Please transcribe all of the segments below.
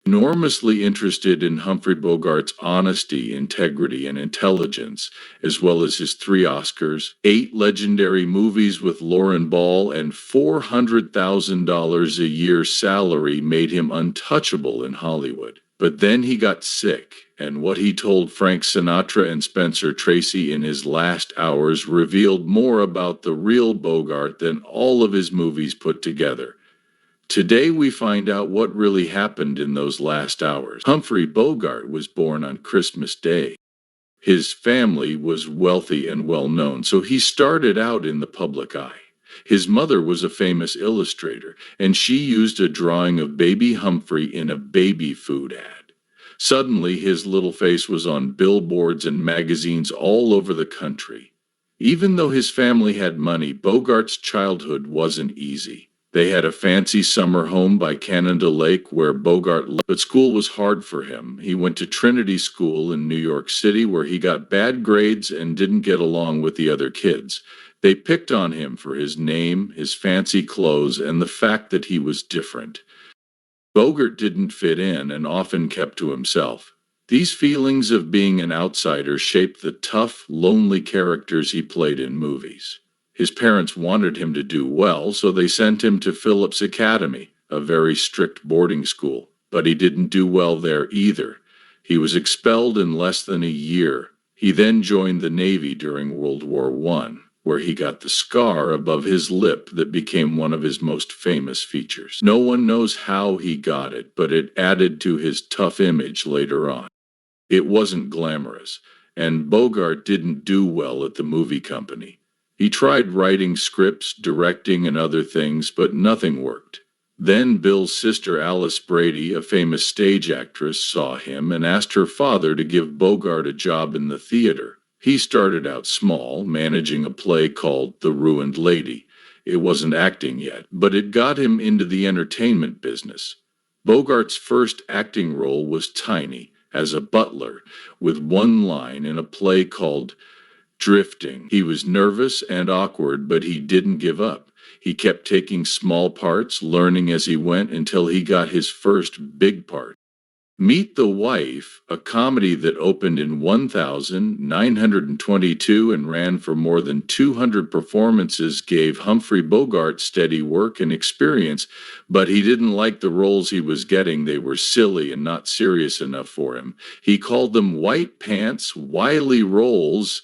Enormously interested in Humphrey Bogart's honesty, integrity, and intelligence, as well as his 3 Oscars, 8 legendary movies with Lauren Ball, and $400,000 a year salary made him untouchable in Hollywood. But then he got sick, and what he told Frank Sinatra and Spencer Tracy in his last hours revealed more about the real Bogart than all of his movies put together. Today we find out what really happened in those last hours. Humphrey Bogart was born on Christmas Day. His family was wealthy and well known, so he started out in the public eye. His mother was a famous illustrator, and she used a drawing of baby Humphrey in a baby food ad. Suddenly, his little face was on billboards and magazines all over the country. Even though his family had money, Bogart's childhood wasn't easy. They had a fancy summer home by Cananda Lake where Bogart lived, but school was hard for him. He went to Trinity School in New York City where he got bad grades and didn't get along with the other kids. They picked on him for his name, his fancy clothes, and the fact that he was different. Bogart didn't fit in and often kept to himself. These feelings of being an outsider shaped the tough, lonely characters he played in movies. His parents wanted him to do well, so they sent him to Phillips Academy, a very strict boarding school. But he didn't do well there either. He was expelled in less than a year. He then joined the Navy during World War I, where he got the scar above his lip that became one of his most famous features. No one knows how he got it, but it added to his tough image later on. It wasn't glamorous, and Bogart didn't do well at the movie company. He tried writing scripts, directing, and other things, but nothing worked. Then Bill's sister Alice Brady, a famous stage actress, saw him and asked her father to give Bogart a job in the theater. He started out small, managing a play called The Ruined Lady. It wasn't acting yet, but it got him into the entertainment business. Bogart's first acting role was tiny, as a butler, with one line in a play called Drifting. He was nervous and awkward, but he didn't give up. He kept taking small parts, learning as he went until he got his first big part. Meet the Wife, a comedy that opened in 1922 and ran for more than 200 performances, gave Humphrey Bogart steady work and experience, but he didn't like the roles he was getting. They were silly and not serious enough for him. He called them white pants, wily roles,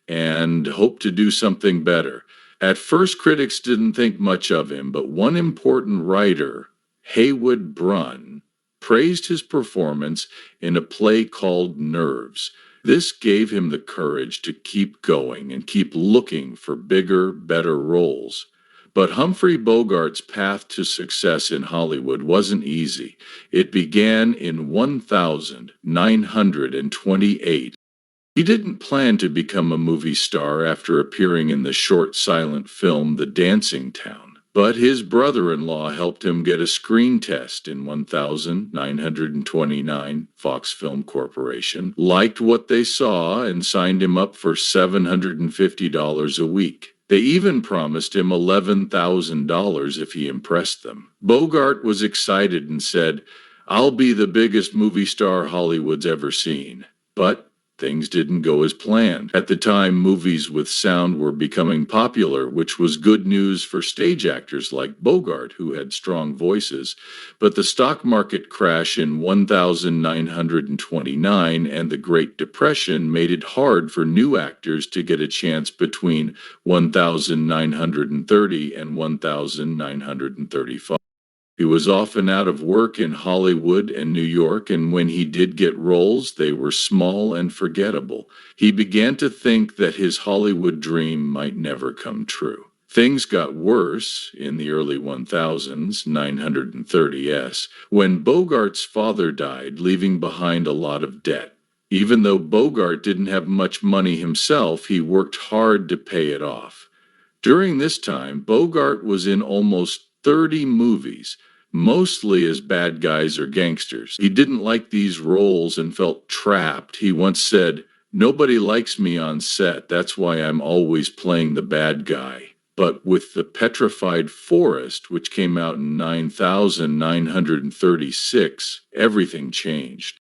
and hoped to do something better. At first, critics didn't think much of him, but one important writer, Haywood Brunn, praised his performance in a play called Nerves. This gave him the courage to keep going and keep looking for bigger, better roles. But Humphrey Bogart's path to success in Hollywood wasn't easy. It began in 1928. He didn't plan to become a movie star after appearing in the short silent film The Dancing Town, but his brother-in-law helped him get a screen test in 1929. Fox Film Corporation liked what they saw and signed him up for $750 a week. They even promised him $11,000 if he impressed them. Bogart was excited and said, "I'll be the biggest movie star Hollywood's ever seen." But things didn't go as planned. At the time, movies with sound were becoming popular, which was good news for stage actors like Bogart, who had strong voices. But the stock market crash in 1929 and the Great Depression made it hard for new actors to get a chance between 1930 and 1935. He was often out of work in Hollywood and New York, and when he did get roles, they were small and forgettable. He began to think that his Hollywood dream might never come true. Things got worse in the early 1930s, when Bogart's father died, leaving behind a lot of debt. Even though Bogart didn't have much money himself, he worked hard to pay it off. During this time, Bogart was in almost 30 movies, mostly as bad guys or gangsters. He didn't like these roles and felt trapped. He once said, "Nobody likes me on set. That's why I'm always playing the bad guy." But with The Petrified Forest, which came out in 9,936, everything changed.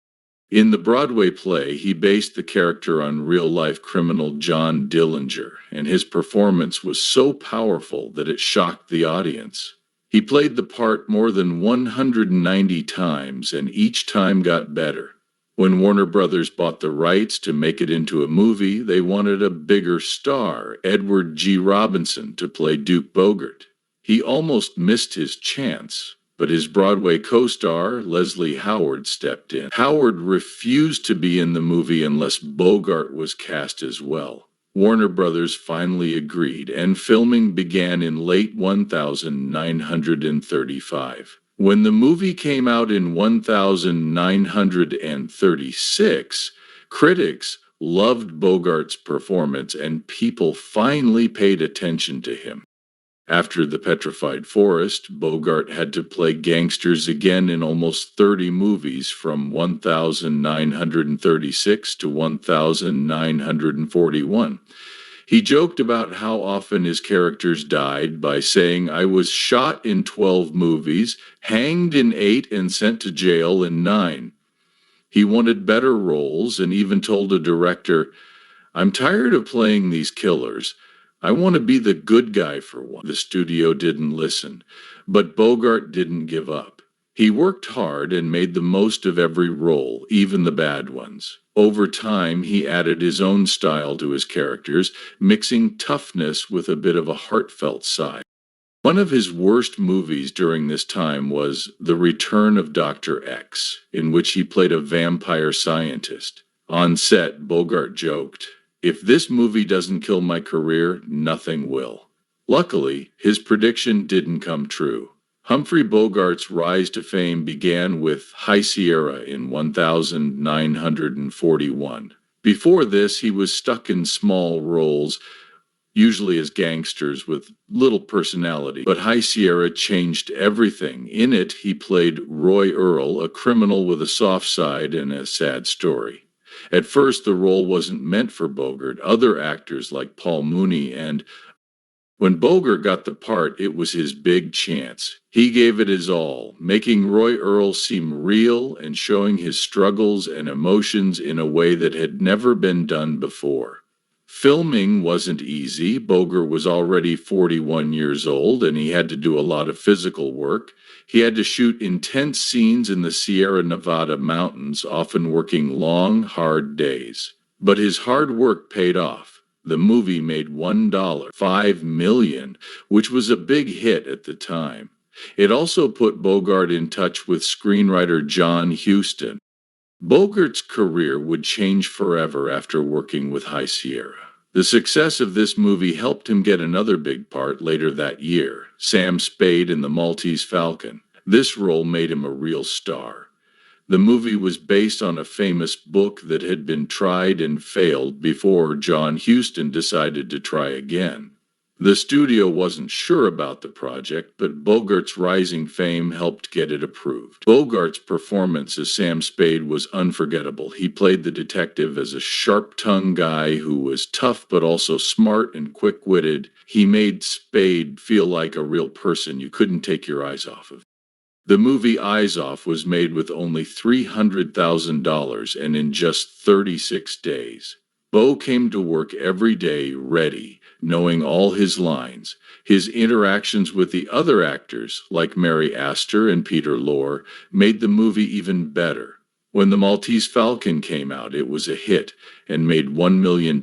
In the Broadway play, he based the character on real-life criminal John Dillinger, and his performance was so powerful that it shocked the audience. He played the part more than 190 times, and each time got better. When Warner Brothers bought the rights to make it into a movie, they wanted a bigger star, Edward G. Robinson, to play Duke Bogart. He almost missed his chance, but his Broadway co-star, Leslie Howard, stepped in. Howard refused to be in the movie unless Bogart was cast as well. Warner Brothers finally agreed, and filming began in late 1935. When the movie came out in 1936, critics loved Bogart's performance and people finally paid attention to him. After The Petrified Forest, Bogart had to play gangsters again in almost 30 movies from 1936 to 1941. He joked about how often his characters died by saying, "I was shot in 12 movies, hanged in 8, and sent to jail in 9. He wanted better roles and even told a director, "I'm tired of playing these killers. I want to be the good guy for one." The studio didn't listen, but Bogart didn't give up. He worked hard and made the most of every role, even the bad ones. Over time, he added his own style to his characters, mixing toughness with a bit of a heartfelt side. One of his worst movies during this time was The Return of Dr. X, in which he played a vampire scientist. On set, Bogart joked, "If this movie doesn't kill my career, nothing will." Luckily, his prediction didn't come true. Humphrey Bogart's rise to fame began with High Sierra in 1941. Before this, he was stuck in small roles, usually as gangsters with little personality. But High Sierra changed everything. In it, he played Roy Earle, a criminal with a soft side and a sad story. At first, the role wasn't meant for Bogart. Other actors like Paul Mooney and when Bogart got the part, it was his big chance. He gave it his all, making Roy Earle seem real and showing his struggles and emotions in a way that had never been done before. Filming wasn't easy. Bogart was already 41 years old, and he had to do a lot of physical work. He had to shoot intense scenes in the Sierra Nevada mountains, often working long, hard days. But his hard work paid off. The movie made $1.5 million, which was a big hit at the time. It also put Bogart in touch with screenwriter John Huston. Bogart's career would change forever after working with High Sierra. The success of this movie helped him get another big part later that year, Sam Spade in The Maltese Falcon. This role made him a real star. The movie was based on a famous book that had been tried and failed before John Huston decided to try again. The studio wasn't sure about the project, but Bogart's rising fame helped get it approved. Bogart's performance as Sam Spade was unforgettable. He played the detective as a sharp-tongued guy who was tough but also smart and quick-witted. He made Spade feel like a real person you couldn't take your eyes off of. The movie Eyes Off was made with only $300,000 and in just 36 days. Bo came to work every day ready, knowing all his lines. His interactions with the other actors, like Mary Astor and Peter Lorre, made the movie even better. When The Maltese Falcon came out, it was a hit and made $1 million.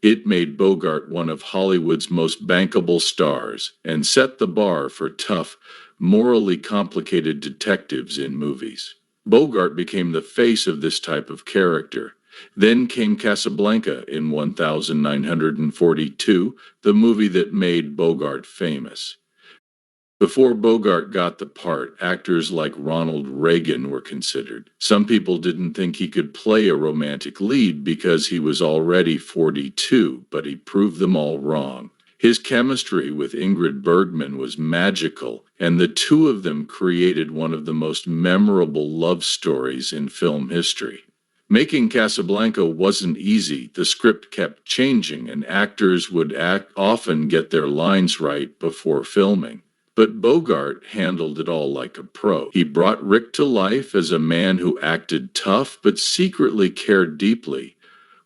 It made Bogart one of Hollywood's most bankable stars and set the bar for tough, morally complicated detectives in movies. Bogart became the face of this type of character. Then came Casablanca in 1942, the movie that made Bogart famous. Before Bogart got the part, actors like Ronald Reagan were considered. Some people didn't think he could play a romantic lead because he was already 42, but he proved them all wrong. His chemistry with Ingrid Bergman was magical, and the two of them created one of the most memorable love stories in film history. Making Casablanca wasn't easy. The script kept changing, and actors would often get their lines right before filming. But Bogart handled it all like a pro. He brought Rick to life as a man who acted tough but secretly cared deeply.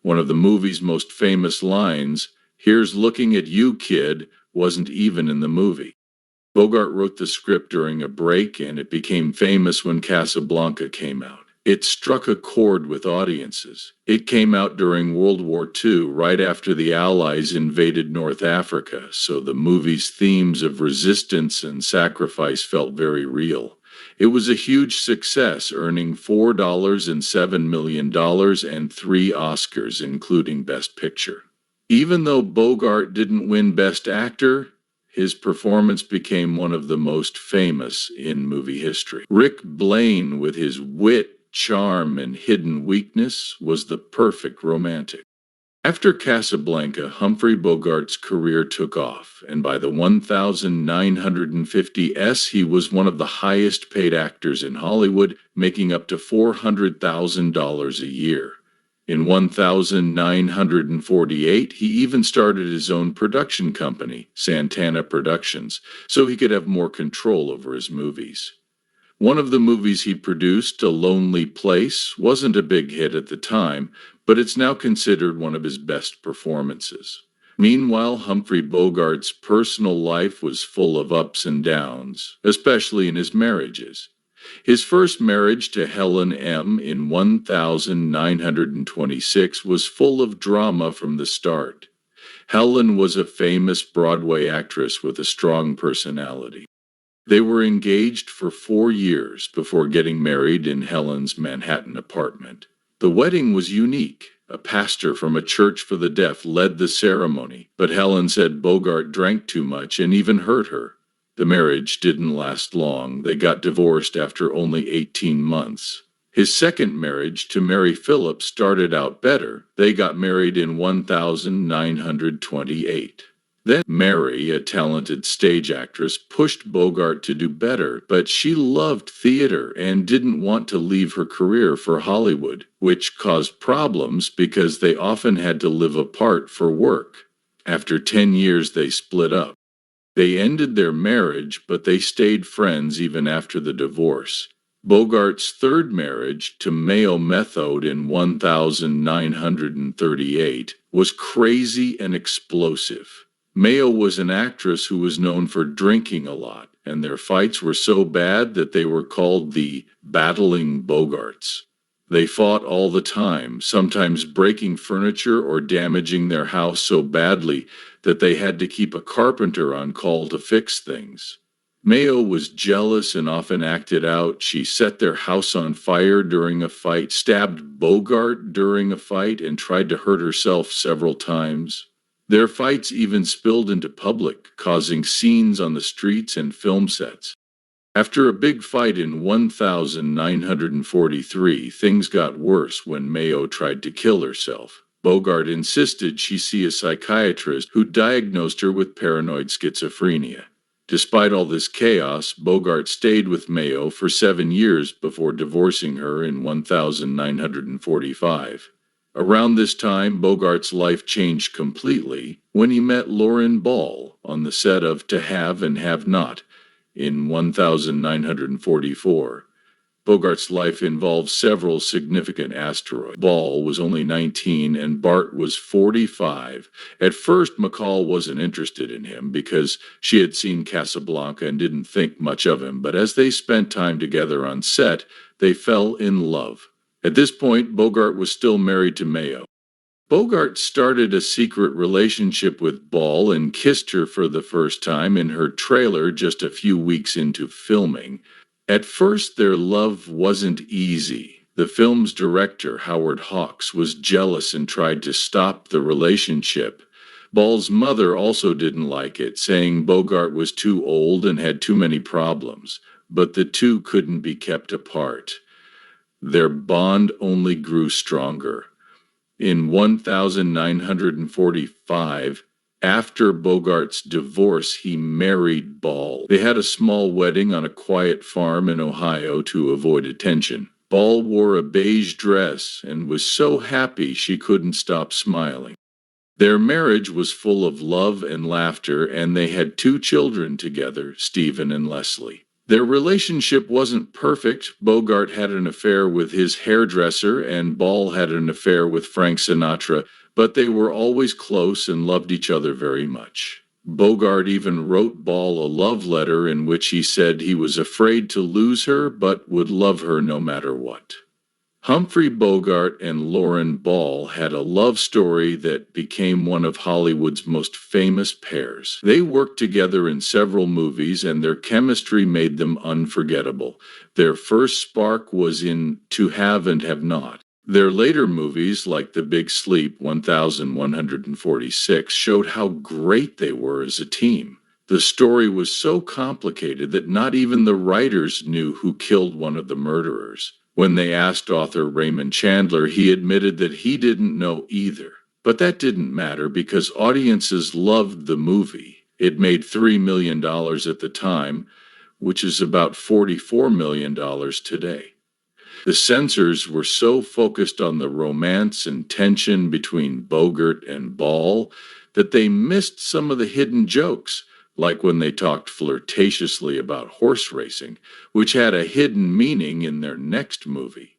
One of the movie's most famous lines, "Here's looking at you, kid," wasn't even in the movie. Bogart wrote the script during a break, and it became famous when Casablanca came out. It struck a chord with audiences. It came out during World War II, right after the Allies invaded North Africa, so the movie's themes of resistance and sacrifice felt very real. It was a huge success, earning $4.7 million and 3 Oscars, including Best Picture. Even though Bogart didn't win Best Actor, his performance became one of the most famous in movie history. Rick Blaine, with his wit, charm, and hidden weakness, was the perfect romantic. After Casablanca, Humphrey Bogart's career took off, and by the 1950s, he was one of the highest paid actors in Hollywood, making up to $400,000 a year. In 1948, he even started his own production company, Santana Productions, so he could have more control over his movies. One of the movies he produced, A Lonely Place, wasn't a big hit at the time, but it's now considered one of his best performances. Meanwhile, Humphrey Bogart's personal life was full of ups and downs, especially in his marriages. His first marriage to Helen M. in 1926 was full of drama from the start. Helen was a famous Broadway actress with a strong personality. They were engaged for 4 years before getting married in Helen's Manhattan apartment. The wedding was unique. A pastor from a church for the deaf led the ceremony, but Helen said Bogart drank too much and even hurt her. The marriage didn't last long. They got divorced after only 18 months. His second marriage to Mary Phillips started out better. They got married in 1928. Then Mary, a talented stage actress, pushed Bogart to do better, but she loved theater and didn't want to leave her career for Hollywood, which caused problems because they often had to live apart for work. After 10 years, they split up. They ended their marriage, but they stayed friends even after the divorce. Bogart's third marriage to Mayo Method in 1938 was crazy and explosive. Mayo was an actress who was known for drinking a lot, and their fights were so bad that they were called the Battling Bogarts. They fought all the time, sometimes breaking furniture or damaging their house so badly that they had to keep a carpenter on call to fix things. Mayo was jealous and often acted out. She set their house on fire during a fight, stabbed Bogart during a fight, and tried to hurt herself several times. Their fights even spilled into public, causing scenes on the streets and film sets. After a big fight in 1943, things got worse when Mayo tried to kill herself. Bogart insisted she see a psychiatrist who diagnosed her with paranoid schizophrenia. Despite all this chaos, Bogart stayed with Mayo for 7 years before divorcing her in 1945. Around this time, Bogart's life changed completely when he met Lauren Ball on the set of To Have and Have Not in 1944. Bogart's life involved several significant asteroids. Ball was only 19 and Bart was 45. At first, McCall wasn't interested in him because she had seen Casablanca and didn't think much of him, but as they spent time together on set, they fell in love. At this point, Bogart was still married to Mayo. Bogart started a secret relationship with Ball and kissed her for the first time in her trailer just a few weeks into filming. At first, their love wasn't easy. The film's director, Howard Hawks, was jealous and tried to stop the relationship. Ball's mother also didn't like it, saying Bogart was too old and had too many problems, but the two couldn't be kept apart. Their bond only grew stronger. In 1945, after Bogart's divorce, he married Ball. They had a small wedding on a quiet farm in Ohio to avoid attention. Ball wore a beige dress and was so happy she couldn't stop smiling. Their marriage was full of love and laughter, and they had two children together, Stephen and Leslie. Their relationship wasn't perfect. Bogart had an affair with his hairdresser, and Ball had an affair with Frank Sinatra, but they were always close and loved each other very much. Bogart even wrote Ball a love letter in which he said he was afraid to lose her, but would love her no matter what. Humphrey Bogart and Lauren Ball had a love story that became one of Hollywood's most famous pairs. They worked together in several movies, and their chemistry made them unforgettable. Their first spark was in To Have and Have Not. Their later movies, like The Big Sleep 1146, showed how great they were as a team. The story was so complicated that not even the writers knew who killed one of the murderers. When they asked author Raymond Chandler, he admitted that he didn't know either. But that didn't matter because audiences loved the movie. It made $3 million at the time, which is about $44 million today. The censors were so focused on the romance and tension between Bogart and Ball that they missed some of the hidden jokes, like when they talked flirtatiously about horse racing, which had a hidden meaning in their next movie.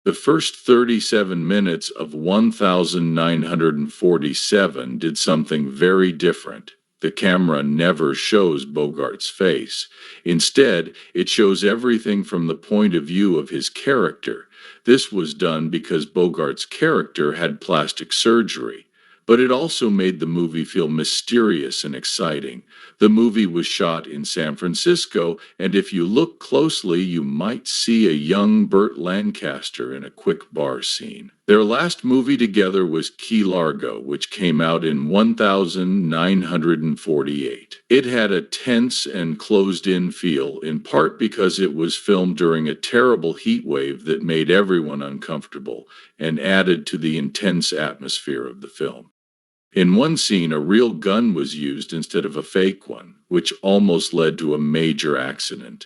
The first 37 minutes of 1947 did something very different. The camera never shows Bogart's face. Instead, it shows everything from the point of view of his character. This was done because Bogart's character had plastic surgery. But it also made the movie feel mysterious and exciting. The movie was shot in San Francisco, and if you look closely, you might see a young Burt Lancaster in a quick bar scene. Their last movie together was Key Largo, which came out in 1948. It had a tense and closed-in feel, in part because it was filmed during a terrible heat wave that made everyone uncomfortable and added to the intense atmosphere of the film. In one scene, a real gun was used instead of a fake one, which almost led to a major accident.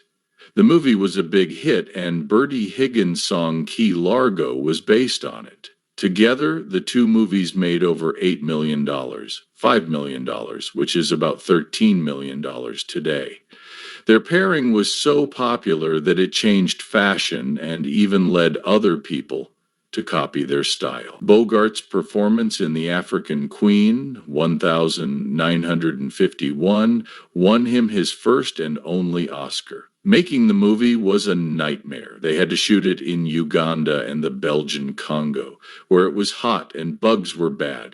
The movie was a big hit, and Bertie Higgins' song Key Largo was based on it. Together, the two movies made over $8 million, $5 million, which is about $13 million today. Their pairing was so popular that it changed fashion and even led other people to copy their style. Bogart's performance in The African Queen, 1951, won him his first and only Oscar. Making the movie was a nightmare. They had to shoot it in Uganda and the Belgian Congo, where it was hot and bugs were bad.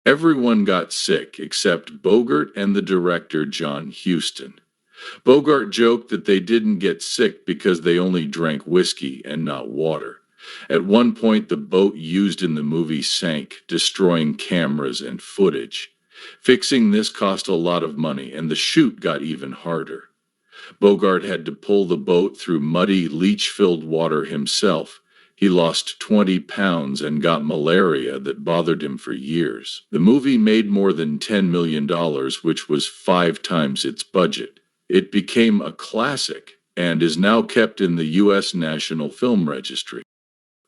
Everyone got sick except Bogart and the director John Huston. Bogart joked that they didn't get sick because they only drank whiskey and not water. At one point, the boat used in the movie sank, destroying cameras and footage. Fixing this cost a lot of money, and the shoot got even harder. Bogart had to pull the boat through muddy, leech-filled water himself. He lost 20 pounds and got malaria that bothered him for years. The movie made more than $10 million, which was 5 times its budget. It became a classic and is now kept in the U.S. National Film Registry.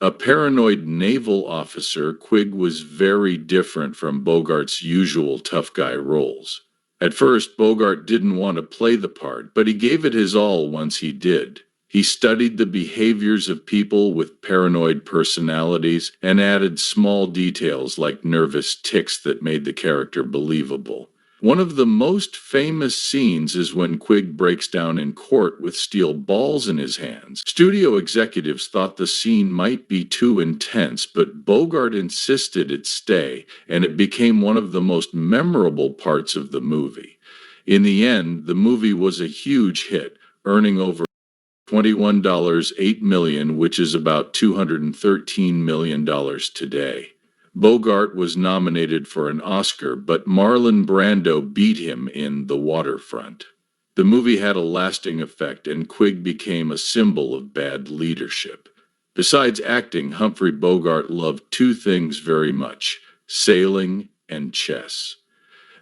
A paranoid naval officer, Quig was very different from Bogart's usual tough guy roles. At first, Bogart didn't want to play the part, but he gave it his all once he did. He studied the behaviors of people with paranoid personalities and added small details like nervous tics that made the character believable. One of the most famous scenes is when Quig breaks down in court with steel balls in his hands. Studio executives thought the scene might be too intense, but Bogart insisted it stay, and it became one of the most memorable parts of the movie. In the end, the movie was a huge hit, earning over $21.8 million, which is about $213 million today. Bogart was nominated for an Oscar, but Marlon Brando beat him in The Waterfront. The movie had a lasting effect, and Quig became a symbol of bad leadership. Besides acting, Humphrey Bogart loved two things very much: sailing and chess.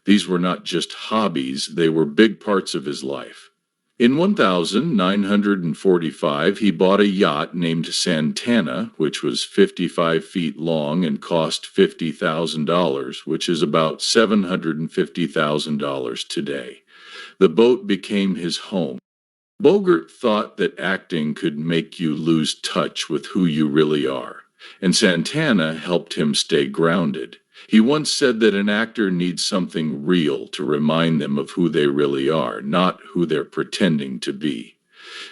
These were not just hobbies, they were big parts of his life. In 1945, he bought a yacht named Santana, which was 55 feet long and cost $50,000, which is about $750,000 today. The boat became his home. Bogart thought that acting could make you lose touch with who you really are, and Santana helped him stay grounded. He once said that an actor needs something real to remind them of who they really are, not who they're pretending to be.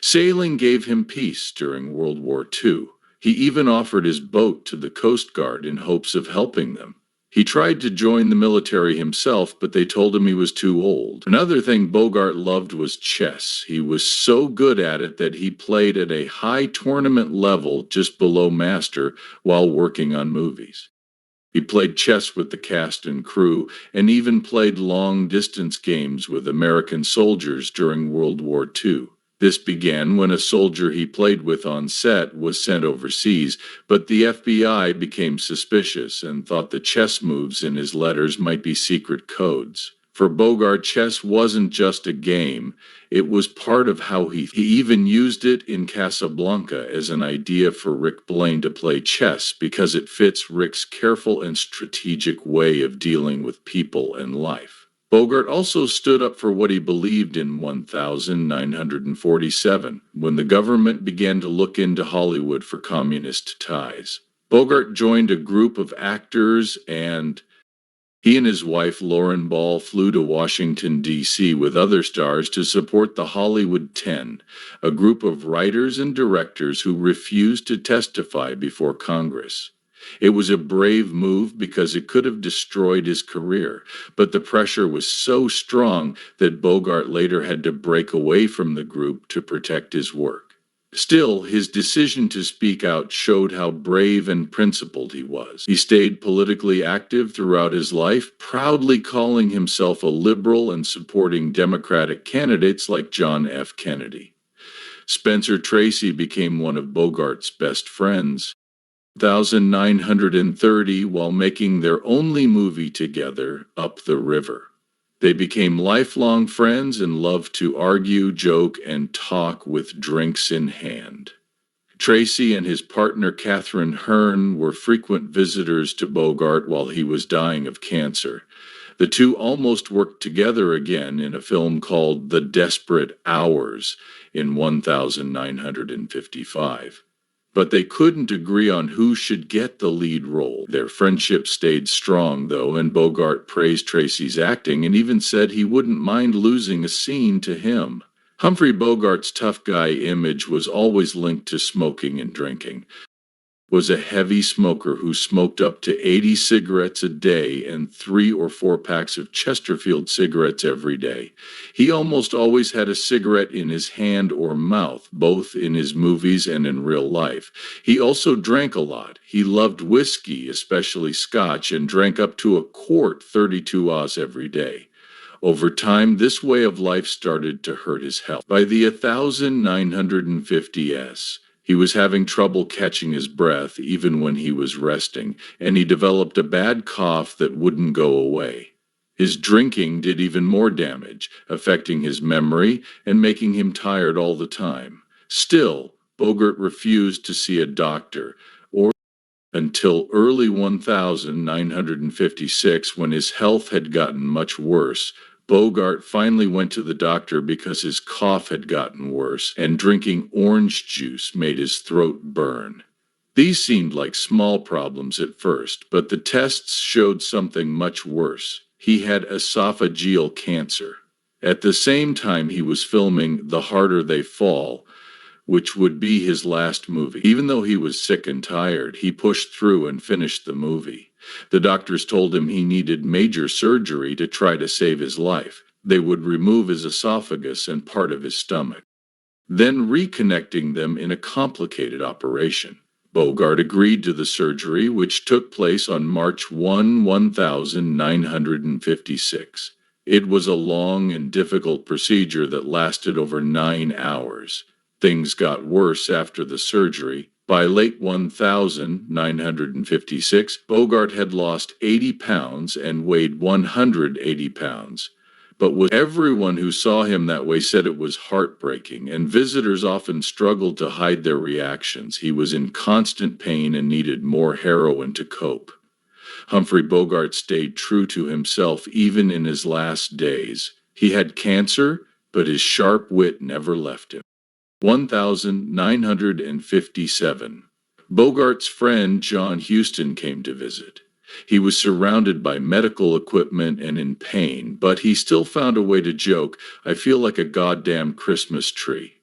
Sailing gave him peace during World War II. He even offered his boat to the Coast Guard in hopes of helping them. He tried to join the military himself, but they told him he was too old. Another thing Bogart loved was chess. He was so good at it that he played at a high tournament level just below master while working on movies. He played chess with the cast and crew, and even played long-distance games with American soldiers during World War II. This began when a soldier he played with on set was sent overseas, but the FBI became suspicious and thought the chess moves in his letters might be secret codes. For Bogart, chess wasn't just a game, it was part of how he even used it in Casablanca as an idea for Rick Blaine to play chess because it fits Rick's careful and strategic way of dealing with people and life. Bogart also stood up for what he believed in 1947, when the government began to look into Hollywood for communist ties. Bogart joined a group of actors and he and his wife, Lauren Ball, flew to Washington, D.C. with other stars to support the Hollywood 10, a group of writers and directors who refused to testify before Congress. It was a brave move because it could have destroyed his career, but the pressure was so strong that Bogart later had to break away from the group to protect his work. Still, his decision to speak out showed how brave and principled he was. He stayed politically active throughout his life, proudly calling himself a liberal and supporting Democratic candidates like John F. Kennedy. Spencer Tracy became one of Bogart's best friends. 1930, while making their only movie together, Up the River. They became lifelong friends and loved to argue, joke, and talk with drinks in hand. Tracy and his partner Katharine Hearn were frequent visitors to Bogart while he was dying of cancer. The two almost worked together again in a film called The Desperate Hours in 1955. But they couldn't agree on who should get the lead role. Their friendship stayed strong, though, and Bogart praised Tracy's acting and even said he wouldn't mind losing a scene to him. Humphrey Bogart's tough guy image was always linked to smoking and drinking. Was a heavy smoker who smoked up to 80 cigarettes a day and 3 or 4 packs of Chesterfield cigarettes every day. He almost always had a cigarette in his hand or mouth, both in his movies and in real life. He also drank a lot. He loved whiskey, especially Scotch, and drank up to a quart 32 Oz every day. Over time, this way of life started to hurt his health. By the 1950s, he was having trouble catching his breath even when he was resting, and he developed a bad cough that wouldn't go away. His drinking did even more damage, affecting his memory and making him tired all the time. Still, Bogart refused to see a doctor, or until early 1956, when his health had gotten much worse. Bogart finally went to the doctor because his cough had gotten worse, and drinking orange juice made his throat burn. These seemed like small problems at first, but the tests showed something much worse. He had esophageal cancer. At the same time, he was filming The Harder They Fall, which would be his last movie. Even though he was sick and tired, he pushed through and finished the movie. The doctors told him he needed major surgery to try to save his life. They would remove his esophagus and part of his stomach, then reconnecting them in a complicated operation. Bogart agreed to the surgery, which took place on March 1, 1956. It was a long and difficult procedure that lasted over 9 hours. Things got worse after the surgery. By late 1956, Bogart had lost 80 pounds and weighed 180 pounds. but everyone who saw him that way said it was heartbreaking, and visitors often struggled to hide their reactions. He was in constant pain and needed more heroin to cope. Humphrey Bogart stayed true to himself even in his last days. He had cancer, but his sharp wit never left him. 1957. Bogart's friend John Huston came to visit. He was surrounded by medical equipment and in pain, but he still found a way to joke, "I feel like a goddamn Christmas tree."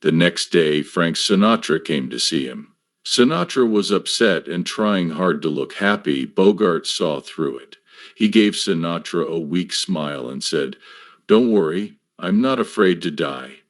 The next day, Frank Sinatra came to see him. Sinatra was upset and trying hard to look happy. Bogart saw through it. He gave Sinatra a weak smile and said, "Don't worry, I'm not afraid to die.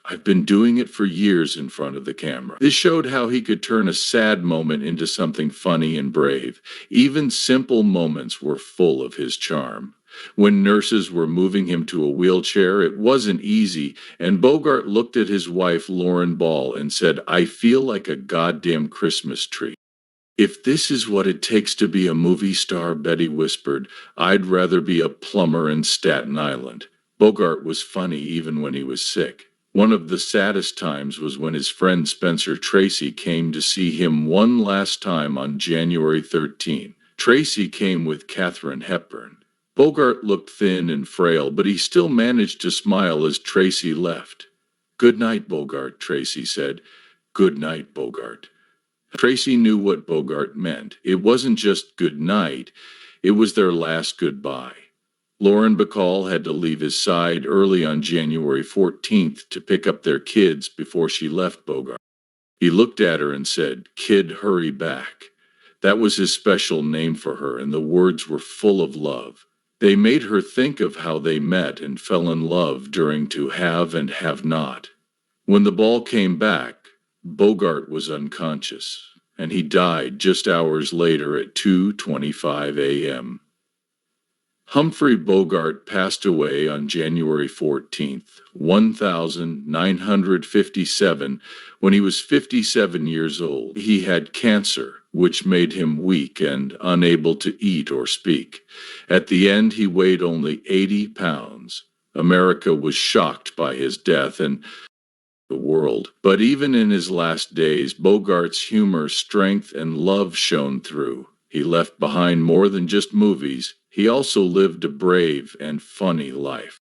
I've been doing it for years in front of the camera." This showed how he could turn a sad moment into something funny and brave. Even simple moments were full of his charm. When nurses were moving him to a wheelchair, it wasn't easy, and Bogart looked at his wife, Lauren Ball, and said, "I feel like a goddamn Christmas tree." "If this is what it takes to be a movie star," Betty whispered, "I'd rather be a plumber in Staten Island." Bogart was funny even when he was sick. One of the saddest times was when his friend Spencer Tracy came to see him one last time on January 13. Tracy came with Katharine Hepburn. Bogart looked thin and frail, but he still managed to smile as Tracy left. "Good night, Bogart," Tracy said. "Good night, Bogart." Tracy knew what Bogart meant. It wasn't just good night, it was their last goodbye. Lauren Bacall had to leave his side early on January 14th to pick up their kids before she left Bogart. He looked at her and said, "Kid, hurry back." That was his special name for her, and the words were full of love. They made her think of how they met and fell in love during To Have and Have Not. When the ball came back, Bogart was unconscious, and he died just hours later at 2:25 a.m. Humphrey Bogart passed away on January 14th, 1957, when he was 57 years old. He had cancer, which made him weak and unable to eat or speak. At the end, he weighed only 80 pounds. America was shocked by his death and the world. But even in his last days, Bogart's humor, strength, and love shone through. He left behind more than just movies. He also lived a brave and funny life.